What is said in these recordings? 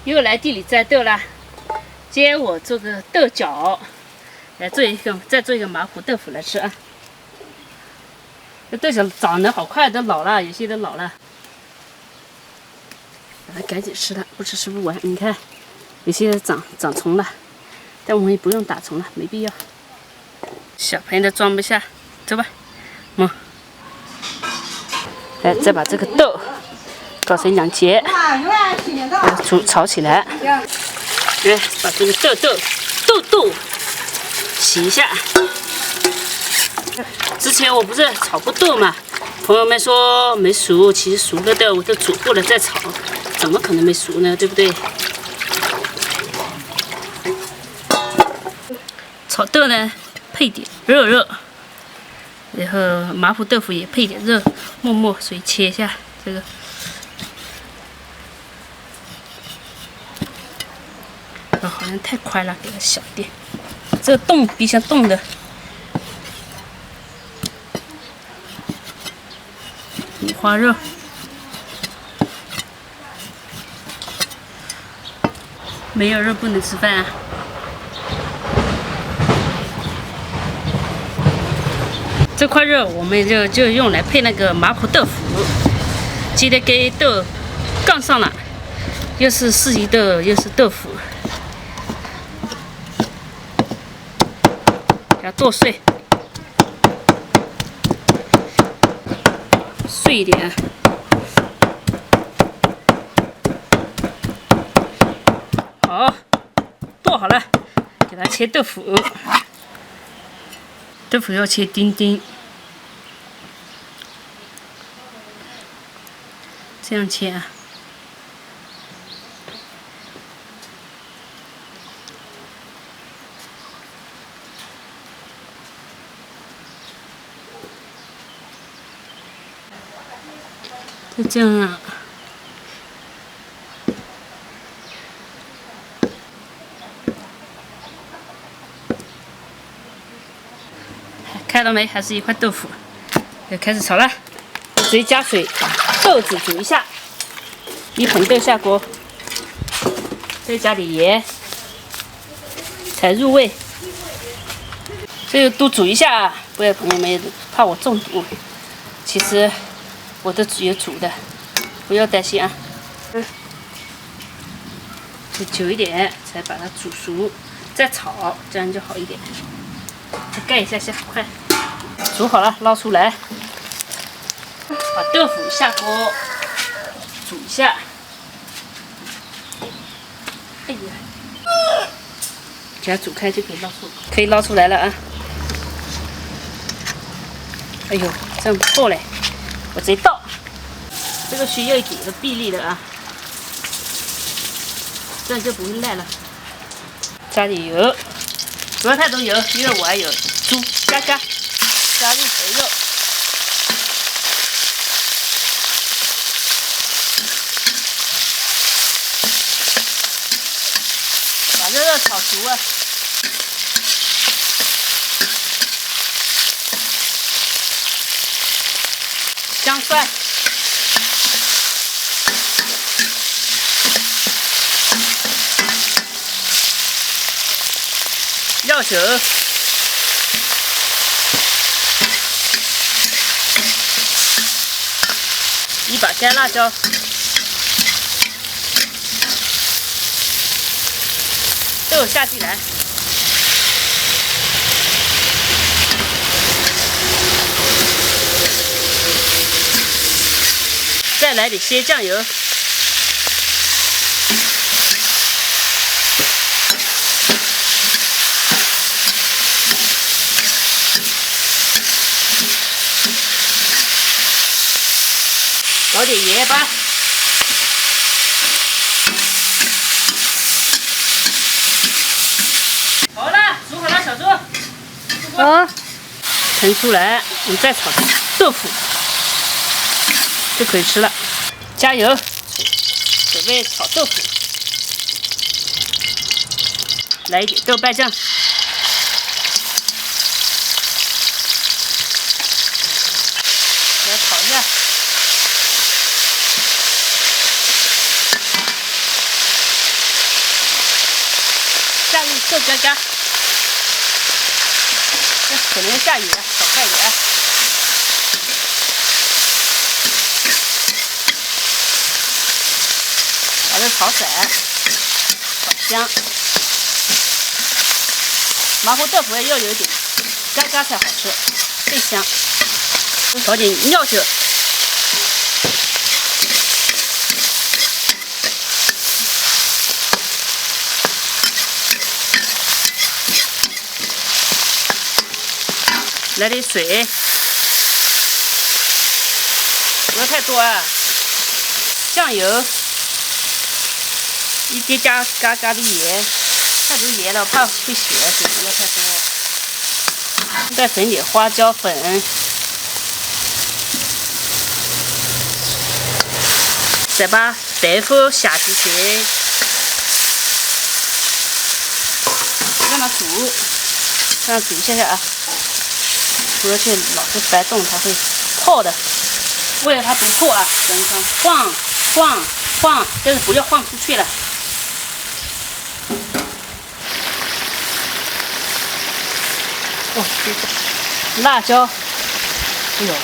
又来地里摘豆啦。今天我做个豆角，再做一个麻婆豆腐来吃啊。这豆角长得好快，都老了，有些都老了。把它赶紧吃了，不吃不完。你看，有些长虫了，但我们也不用打虫了，没必要。小盆的装不下，走吧。来，再把这个豆搞成2节，炒起来。来，把这个豆洗一下。之前我不是炒过豆嘛，朋友们说没熟，其实熟了的我都煮过了再炒，怎么可能没熟呢？对不对？炒豆呢，配点肉，然后麻婆豆腐也配点肉，沫，所以切一下这个。好像太宽了，给它小点。这个冰箱冻的。五花肉，没有肉不能吃饭啊。这块肉我们就用来配那个麻婆豆腐，记得给豆杠上了，又是四季豆又是豆腐。给它剁碎，碎一点。好，剁好了，给它切豆腐。豆腐要切丁丁，这样切啊。就这样啊，看到没？还是一块豆腐。要开始炒了，直接加水，豆子煮一下，一盆豆下锅，再加点盐，才入味。这个都煮一下啊，不要朋友们怕我中毒。其实我都也煮的，不要担心啊。就久一点才把它煮熟，再炒，这样就好一点。再盖一下下，快，煮好了捞出来，把豆腐下锅煮一下。哎呀，给它煮开就可以捞出来了啊。哎呦，这样不错嘞，我直接倒。这个需要一点的臂力的啊，这样就不会烂了。加点油，不要太多油，因为我还有猪，加入肥肉，把肉炒熟啊。姜蒜。料酒，一把干辣椒，豆下进来，再来点鲜酱油。搞点盐巴，好了，煮好了，小猪。好，盛出来，我们再炒豆腐，就可以吃了。加油，准备炒豆腐，来一点豆瓣酱。来炒一下。豆渣渣。这可能下雨了，炒快点。把这炒散，炒香。麻婆豆腐要有点渣渣才好吃，最香。搞点料酒。 来点水，不要太多啊。酱油，一滴嘎嘎的盐，太多盐了怕会血，所以不要太多。再整点花椒粉，再把豆腐下进去，让它煮，让它煮一下下啊。 不要去老是摆动，它会泡的。为了它不破啊，等上晃晃晃，但是不要晃出去了。哦，辣椒，哎呦，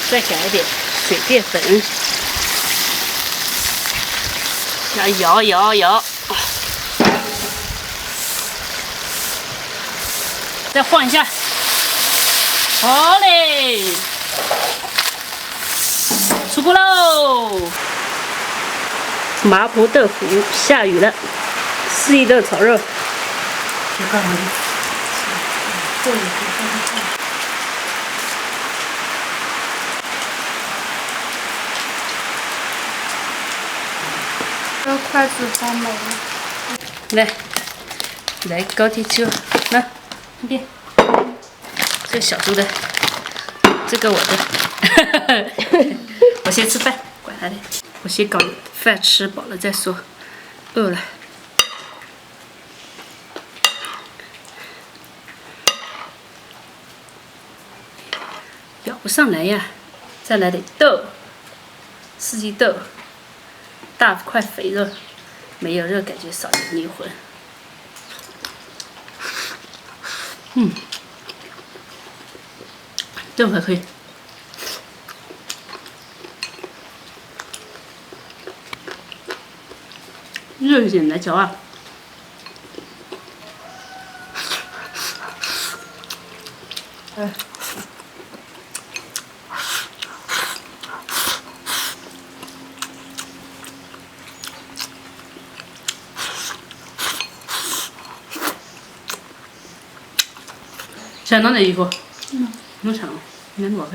再加一点水淀粉，要摇摇摇，再晃一下。 好嘞，出锅喽！麻婆豆腐下雨了，四季豆炒肉。这筷子放没了。来高铁车，来这边。 这个小猪的，这个我的，我先吃饭，管他的，我先搞饭吃饱了再说，饿了。舀不上来呀，再来点豆，四季豆，大块肥肉，没有肉感觉少点灵魂。这还可以，热一点来嚼啊！想弄哪一个？弄长，那多少？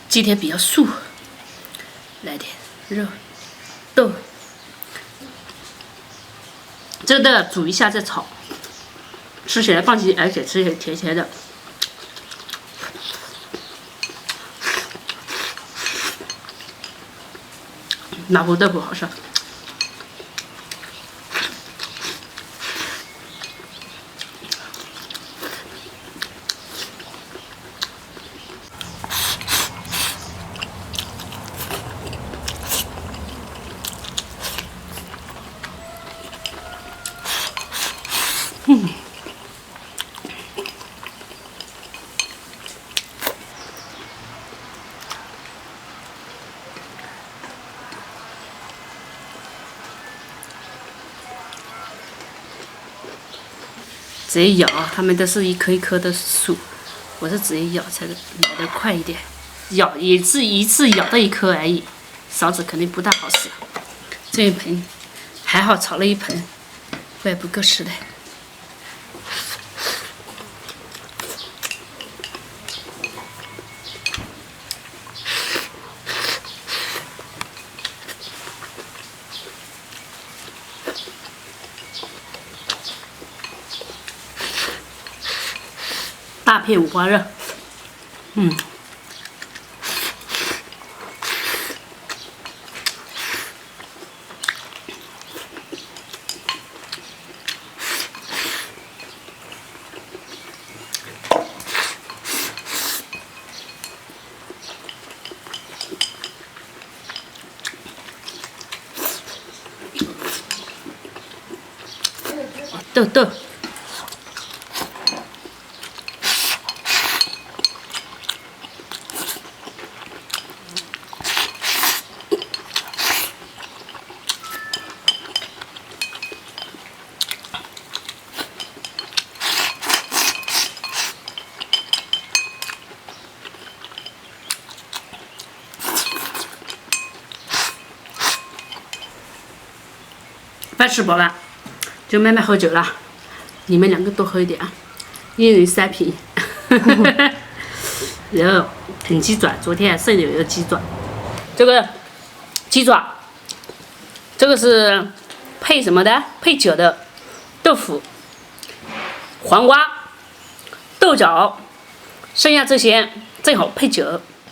今天比较素，来点肉、豆，这个都要煮一下再炒，吃起来放心，而且吃起来甜甜的。麻婆豆腐好吃。 直接咬，他们都是一颗一颗的数，我是直接咬才来得快一点，咬也是一次咬到一颗而已，勺子肯定不大好使。这一盆还好炒了一盆，怪不够吃的。大片五花肉，豆。饭吃饱了，就慢慢喝酒了。你们2个多喝一点啊，1人3瓶。然后啃鸡爪，昨天还剩有一个鸡爪。这个鸡爪，这个是配什么的？配酒的，豆腐、黄瓜、豆角，剩下这些正好配酒。